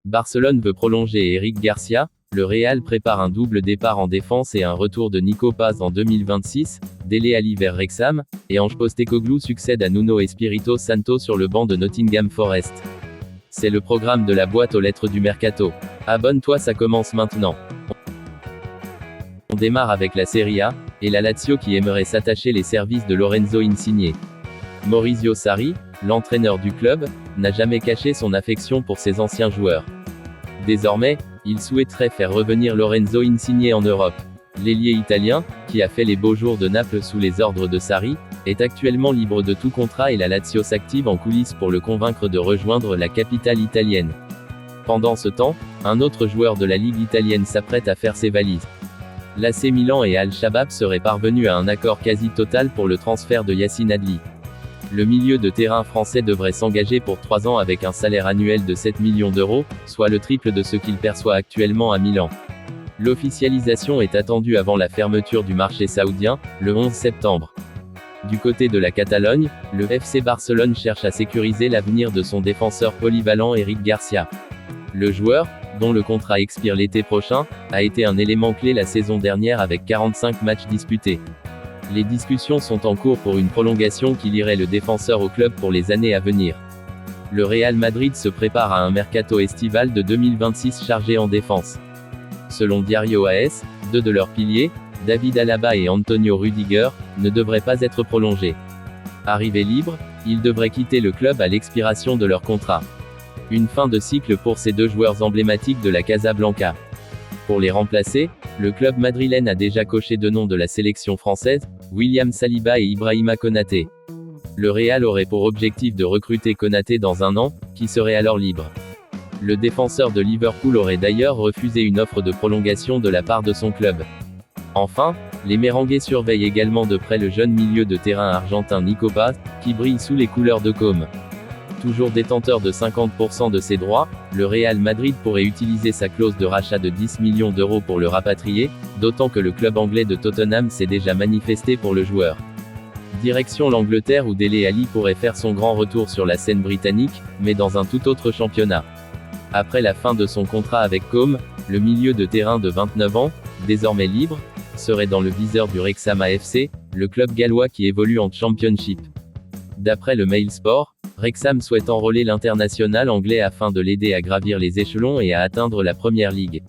Barcelone veut prolonger Eric Garcia, le Real prépare un double départ en défense et un retour de Nico Paz en 2026, Dele Alli vers Wrexham, et Ange Postecoglou succède à Nuno Espirito Santo sur le banc de Nottingham Forest. C'est le programme de la boîte aux lettres du mercato. Abonne-toi, ça commence maintenant. On démarre avec la Serie A, et la Lazio qui aimerait s'attacher les services de Lorenzo Insigne. Maurizio Sarri, l'entraîneur du club, n'a jamais caché son affection pour ses anciens joueurs. Désormais, il souhaiterait faire revenir Lorenzo Insigne en Europe. L'ailier italien, qui a fait les beaux jours de Naples sous les ordres de Sarri, est actuellement libre de tout contrat et la Lazio s'active en coulisses pour le convaincre de rejoindre la capitale italienne. Pendant ce temps, un autre joueur de la Ligue italienne s'apprête à faire ses valises. L'AC Milan et Al-Shabaab seraient parvenus à un accord quasi total pour le transfert de Yacine Adli. Le milieu de terrain français devrait s'engager pour 3 ans avec un salaire annuel de 7 millions d'euros, soit le triple de ce qu'il perçoit actuellement à Milan. L'officialisation est attendue avant la fermeture du marché saoudien, le 11 septembre. Du côté de la Catalogne, le FC Barcelone cherche à sécuriser l'avenir de son défenseur polyvalent Eric Garcia. Le joueur, dont le contrat expire l'été prochain, a été un élément clé la saison dernière avec 45 matchs disputés. Les discussions sont en cours pour une prolongation qui lierait le défenseur au club pour les années à venir. Le Real Madrid se prépare à un mercato estival de 2026 chargé en défense. Selon Diario AS, 2 de leurs piliers, David Alaba et Antonio Rudiger, ne devraient pas être prolongés. Arrivés libres, ils devraient quitter le club à l'expiration de leur contrat. Une fin de cycle pour ces deux joueurs emblématiques de la Casablanca. Pour les remplacer, le club madrilène a déjà coché 2 noms de la sélection française, William Saliba et Ibrahima Konaté. Le Real aurait pour objectif de recruter Konaté dans 1 an, qui serait alors libre. Le défenseur de Liverpool aurait d'ailleurs refusé une offre de prolongation de la part de son club. Enfin, les Merengues surveillent également de près le jeune milieu de terrain argentin Nico Paz, qui brille sous les couleurs de Côme. Toujours détenteur de 50% de ses droits, le Real Madrid pourrait utiliser sa clause de rachat de 10 millions d'euros pour le rapatrier, d'autant que le club anglais de Tottenham s'est déjà manifesté pour le joueur. Direction l'Angleterre où Dele Alli pourrait faire son grand retour sur la scène britannique, mais dans un tout autre championnat. Après la fin de son contrat avec Côme, le milieu de terrain de 29 ans, désormais libre, serait dans le viseur du Wrexham AFC, le club gallois qui évolue en Championship. D'après le Mail Sport, Wrexham souhaite enrôler l'international anglais afin de l'aider à gravir les échelons et à atteindre la Premier League.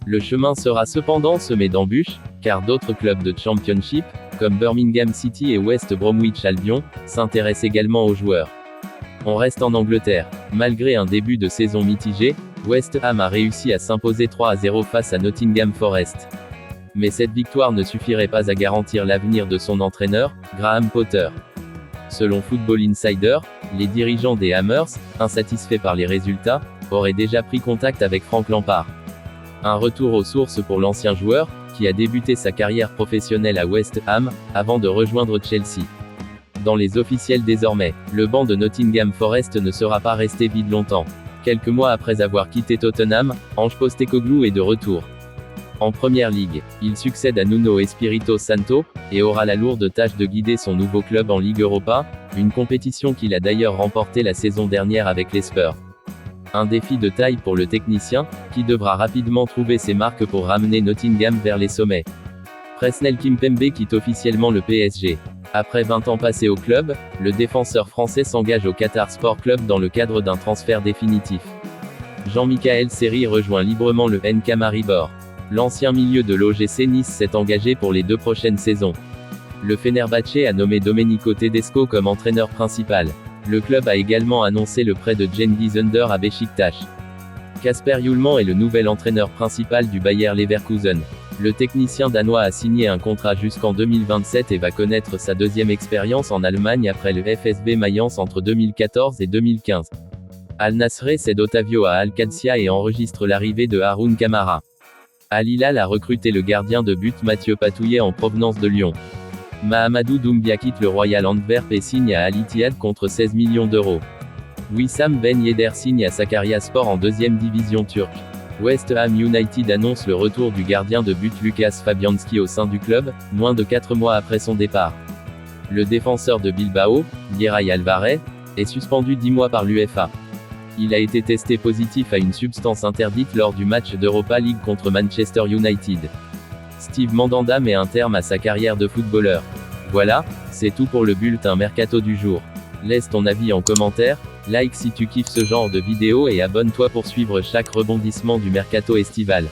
Le chemin sera cependant semé d'embûches, car d'autres clubs de Championship, comme Birmingham City et West Bromwich Albion, s'intéressent également aux joueurs. On reste en Angleterre. Malgré un début de saison mitigé, West Ham a réussi à s'imposer 3-0 face à Nottingham Forest. Mais cette victoire ne suffirait pas à garantir l'avenir de son entraîneur, Graham Potter. Selon Football Insider, les dirigeants des Hammers, insatisfaits par les résultats, auraient déjà pris contact avec Frank Lampard. Un retour aux sources pour l'ancien joueur, qui a débuté sa carrière professionnelle à West Ham, avant de rejoindre Chelsea. Dans les officiels désormais, le banc de Nottingham Forest ne sera pas resté vide longtemps. Quelques mois après avoir quitté Tottenham, Ange Postecoglou est de retour. En Première Ligue, il succède à Nuno Espirito Santo, et aura la lourde tâche de guider son nouveau club en Ligue Europa, une compétition qu'il a d'ailleurs remportée la saison dernière avec les Spurs. Un défi de taille pour le technicien, qui devra rapidement trouver ses marques pour ramener Nottingham vers les sommets. Presnel Kimpembe quitte officiellement le PSG. Après 20 ans passés au club, le défenseur français s'engage au Qatar Sport Club dans le cadre d'un transfert définitif. Jean-Michaël Seri rejoint librement le NK Maribor. L'ancien milieu de l'OGC Nice s'est engagé pour les 2 prochaines saisons. Le Fenerbahçe a nommé Domenico Tedesco comme entraîneur principal. Le club a également annoncé le prêt de Cengiz Ünder à Beşiktaş. Kasper Hjulmand est le nouvel entraîneur principal du Bayer Leverkusen. Le technicien danois a signé un contrat jusqu'en 2027 et va connaître sa 2e expérience en Allemagne après le FSV Mayence entre 2014 et 2015. Al Nassr cède Otavio à Al Qadsia et enregistre l'arrivée de Haroun Kamara. Al Hilal a recruté le gardien de but Mathieu Patouillet en provenance de Lyon. Mahamadou Doumbia quitte le Royal Antwerp et signe à Al Ittihad contre 16 millions d'euros. Wissam Ben Yedder signe à Sakaryaspor en 2e division turque. West Ham United annonce le retour du gardien de but Lukas Fabianski au sein du club, moins de 4 mois après son départ. Le défenseur de Bilbao, Yeray Alvarez, est suspendu 10 mois par l'UEFA. Il a été testé positif à une substance interdite lors du match d'Europa League contre Manchester United. Steve Mandanda met un terme à sa carrière de footballeur. Voilà, c'est tout pour le bulletin Mercato du jour. Laisse ton avis en commentaire, like si tu kiffes ce genre de vidéo et abonne-toi pour suivre chaque rebondissement du Mercato estival.